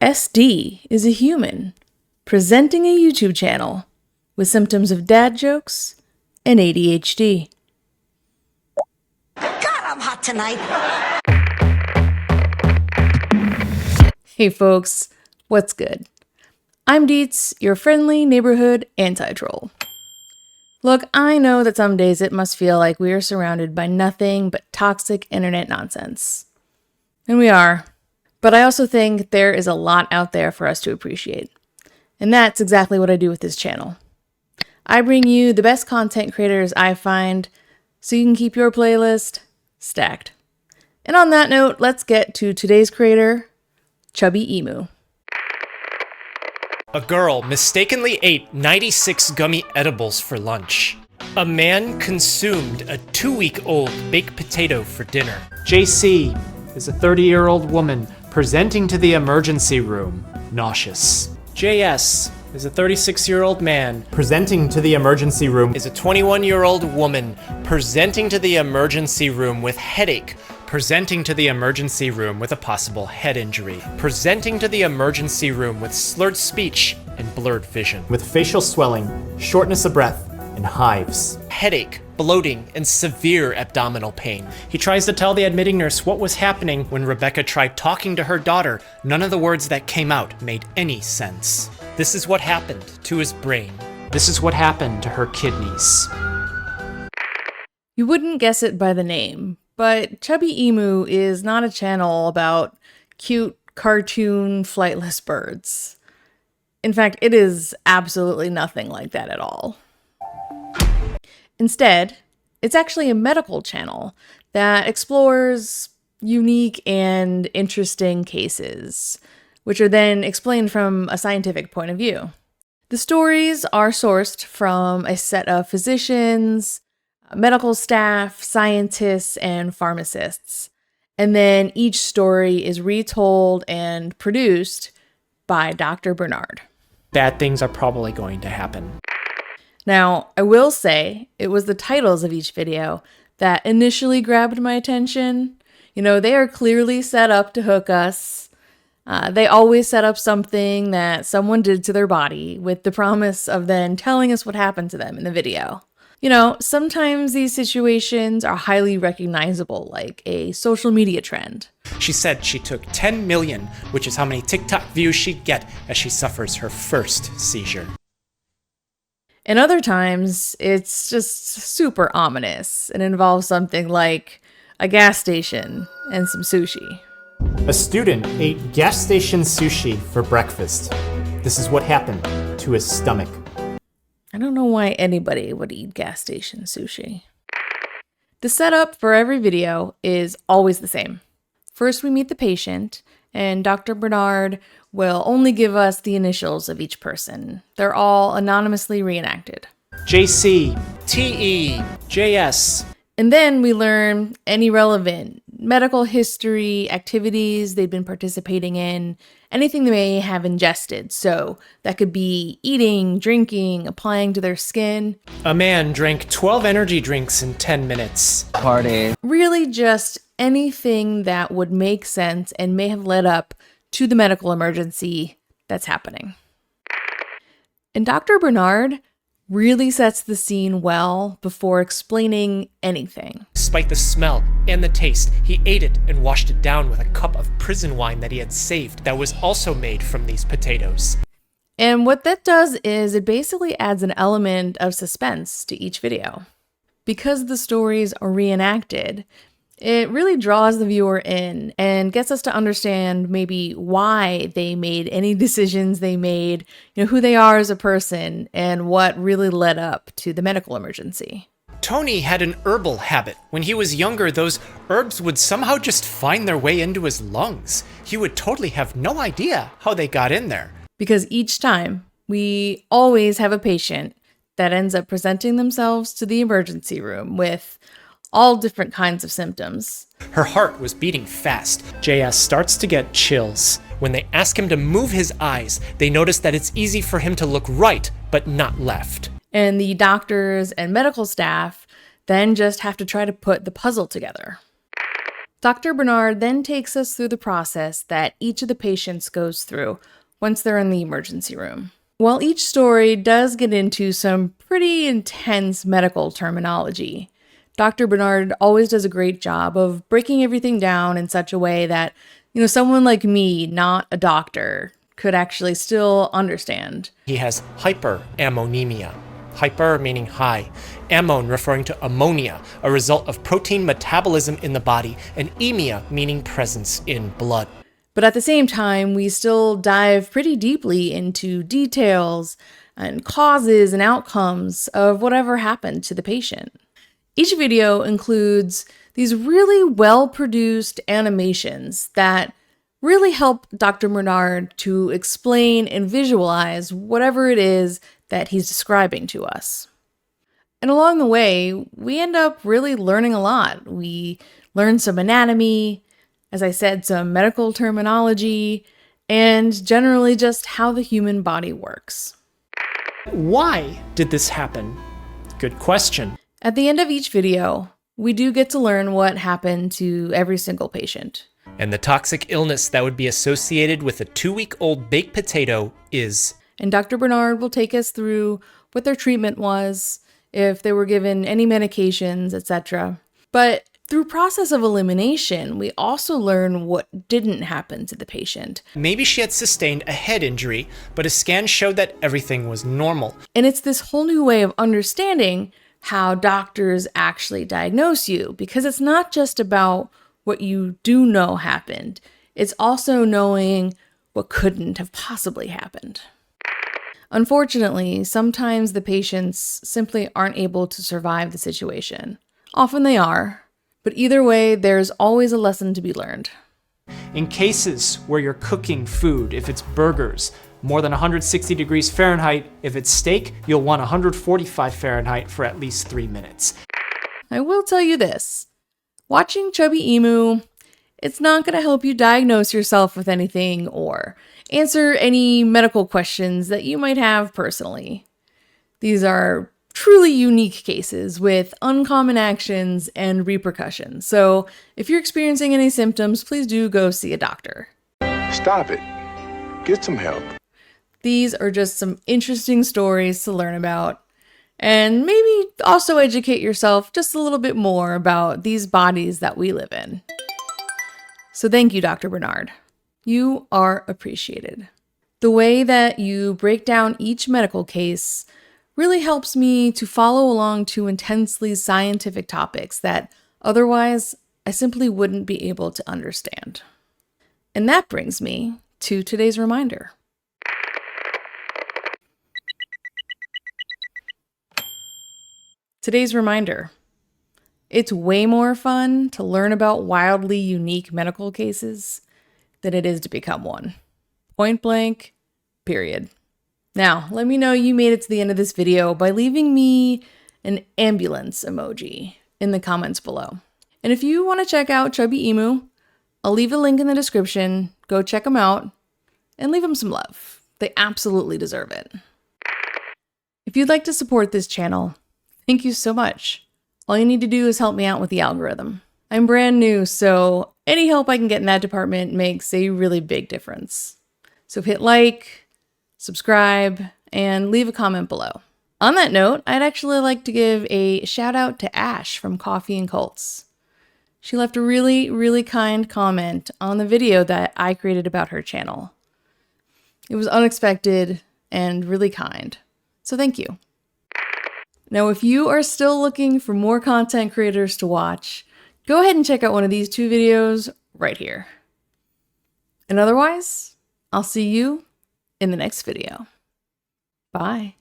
SD is a human presenting a YouTube channel with symptoms of dad jokes and ADHD. God, I'm hot tonight. Hey folks, what's good? I'm Deets, your friendly neighborhood anti-troll. Look, I know that some days it must feel like we are surrounded by nothing but toxic internet nonsense. And we are. But I also think there is a lot out there for us to appreciate. And that's exactly what I do with this channel. I bring you the best content creators I find so you can keep your playlist stacked. And on that note, let's get to today's creator, Chubbyemu. A girl mistakenly ate 96 gummy edibles for lunch. A man consumed a 2-week-old baked potato for dinner. JC is a 30-year-old woman presenting to the emergency room, nauseous. JS is a 36-year-old man. Presenting to the emergency room Is a 21-year-old woman presenting to the emergency room with headache. Presenting to the emergency room with a possible head injury. Presenting to the emergency room with slurred speech and blurred vision. with facial swelling, shortness of breath, and hives. Headache, bloating, and severe abdominal pain. He tries to tell the admitting nurse what was happening when Rebecca tried talking to her daughter. None of the words that came out made any sense. This is what happened to his brain. This is what happened to her kidneys. You wouldn't guess it by the name, but Chubbyemu is not a channel about cute, cartoon, flightless birds. In fact, it is absolutely nothing like that at all. Instead, it's actually a medical channel that explores unique and interesting cases, which are then explained from a scientific point of view. The stories are sourced from a set of physicians, medical staff, scientists, and pharmacists. And then each story is retold and produced by Dr. Bernard. Bad things are probably going to happen. Now, I will say it was the titles of each video that initially grabbed my attention. You know, they are clearly set up to hook us. They always set up something that someone did to their body with the promise of then telling us what happened to them in the video. You know, sometimes these situations are highly recognizable, like a social media trend. She said she took 10 million, which is how many TikTok views she'd get as she suffers her first seizure. And other times, it's just super ominous and involves something like a gas station and some sushi. A student ate gas station sushi for breakfast. This is what happened to his stomach. I don't know why anybody would eat gas station sushi. The setup for every video is always the same. First, we meet the patient, and Dr. Bernard will only give us the initials of each person. They're all anonymously reenacted. JC, TE, JS. And then we learn any relevant medical history, activities they've been participating in, anything they may have ingested. So that could be eating, drinking, applying to their skin. A man drank 12 energy drinks in 10 minutes. Party. Really just anything that would make sense and may have led up to the medical emergency that's happening. And Dr. Bernard really sets the scene well before explaining anything. Despite the smell and the taste, he ate it and washed it down with a cup of prison wine that he had saved that was also made from these potatoes. And what that does is it basically adds an element of suspense to each video. Because the stories are reenacted, it really draws the viewer in and gets us to understand maybe why they made any decisions they made, you know, who they are as a person, and what really led up to the medical emergency. Tony had an herbal habit. When he was younger, those herbs would somehow just find their way into his lungs. He would totally have no idea how they got in there. Because each time, we always have a patient that ends up presenting themselves to the emergency room with all different kinds of symptoms. Her heart was beating fast. JS starts to get chills. When they ask him to move his eyes, they notice that it's easy for him to look right, but not left. And the doctors and medical staff then just have to try to put the puzzle together. Dr. Bernard then takes us through the process that each of the patients goes through once they're in the emergency room. While each story does get into some pretty intense medical terminology, Dr. Bernard always does a great job of breaking everything down in such a way that, someone like me, not a doctor, could actually still understand. He has hyperammonemia. Hyper meaning high, ammon referring to ammonia, a result of protein metabolism in the body, and emia meaning presence in blood. But at the same time, we still dive pretty deeply into details and causes and outcomes of whatever happened to the patient. Each video includes these really well-produced animations that really help Dr. Bernard to explain and visualize whatever it is that he's describing to us. And along the way, we end up really learning a lot. We learn some anatomy, as I said, some medical terminology, and generally just how the human body works. Why did this happen? Good question. At the end of each video, we do get to learn what happened to every single patient. And the toxic illness that would be associated with a 2-week-old baked potato is... And Dr. Bernard will take us through what their treatment was, if they were given any medications, etc. But through process of elimination, we also learn what didn't happen to the patient. Maybe she had sustained a head injury, but a scan showed that everything was normal. And it's this whole new way of understanding how doctors actually diagnose you, because it's not just about what you do know happened. It's also knowing what couldn't have possibly happened. Unfortunately, sometimes the patients simply aren't able to survive the situation. Often they are, but either way, there's always a lesson to be learned. In cases where you're cooking food, if it's burgers, more than 160 degrees Fahrenheit. If it's steak, you'll want 145 Fahrenheit for at least 3 minutes. I will tell you this. Watching Chubbyemu, it's not going to help you diagnose yourself with anything or answer any medical questions that you might have personally. These are truly unique cases with uncommon actions and repercussions. So if you're experiencing any symptoms, please do go see a doctor. Stop it. Get some help. These are just some interesting stories to learn about, and maybe also educate yourself just a little bit more about these bodies that we live in. So thank you, Dr. Bernard. You are appreciated. The way that you break down each medical case really helps me to follow along to intensely scientific topics that otherwise I simply wouldn't be able to understand. And that brings me to today's reminder. Today's reminder. It's way more fun to learn about wildly unique medical cases than it is to become one. Point blank, period. Now, let me know you made it to the end of this video by leaving me an ambulance emoji in the comments below. And if you want to check out Chubbyemu, I'll leave a link in the description. Go check them out and leave them some love. They absolutely deserve it. If you'd like to support this channel, thank you so much. All you need to do is help me out with the algorithm. I'm brand new, so any help I can get in that department makes a really big difference. So hit like, subscribe, and leave a comment below. On that note, I'd actually like to give a shout out to Ash from Coffee and Cults. She left a really, really kind comment on the video that I created about her channel. It was unexpected and really kind, so thank you. Now, if you are still looking for more content creators to watch, go ahead and check out one of these 2 videos right here. And otherwise, I'll see you in the next video. Bye.